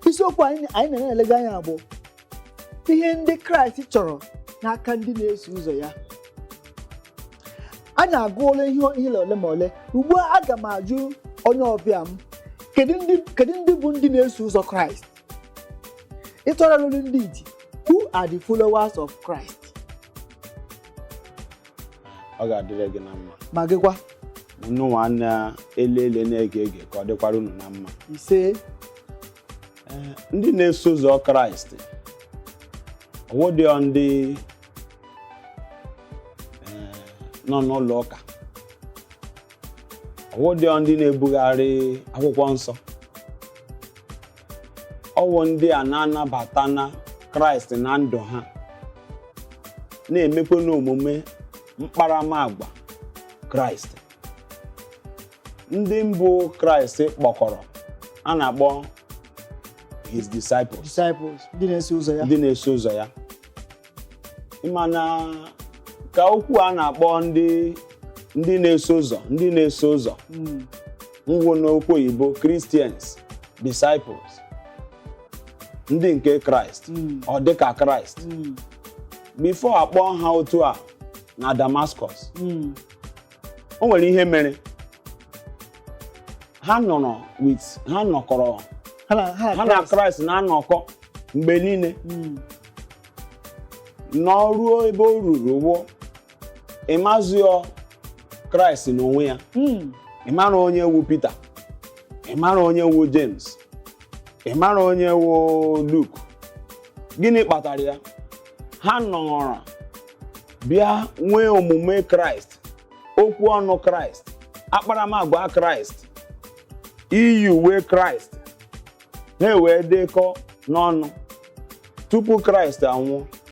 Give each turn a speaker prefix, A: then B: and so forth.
A: isiokwu anyị na-elega anya bụ ihe ndị Kraịst chọrọ n'aka ndị na-eso ụzọ ya. Anyị agụọla ihe ole ma ole. Ugbu a aga m ajụ onye ọbịa m, kedu ndị bụ ndị na-eso ụzọ Kraịst? Ịtọrọ lụrụ ndị iji, who are the followers of Christ?
B: Ọ ga-adịrị gị na mma.
A: Ma gịkwa?
B: Unu nwa na-ele na-ege ege ka ọ dịkwara unu na mma.
A: Ise.
B: Ndị na-eso ụzọ Kraịst ọwụdị ndị nọ n'ụlọ ụka, ọwụdị ndị na-ebugharị akwụkwọ nsọ, ọwụ ndị a na-anabata na Kraịst na ndụ ha, na-emekwa n'omume mkparamagwa Kraịst. Ndị mbụ Kraịst kpọkọrọ a na-akpọ his disciples,
A: ndị na-eso ụzọ ya.
B: ndị na-eso ụzọ ya. Ịmana ka okwu a na-akpọ ndị na-eso ụzọ ngwụ n'okwu oyibo Christians, disciples, ndị nke Kraịst, ọ dịka Kraịst. Before akpọ ha otu a na Damascus, o nwere ihe mere. Ha nọkọrọ ha na Kraịst na-anọkọ mgbe niile. N'ọrụ ebe o ruru wụ ịmazụọ Kraịst n'onwe ya. Ịmara onye wu Peter, ịmara onye wu James, ịmara onye wu Luke. Gịnị kpatara ya? Ha nọrọ bịa nwee omume Kraịst, okwu ọnụ Kraịst, akparamagwa Kraịst, iyi uwe Kraịst, ha wee dekọ n'ọnụ tupu Kraịst anwụọ.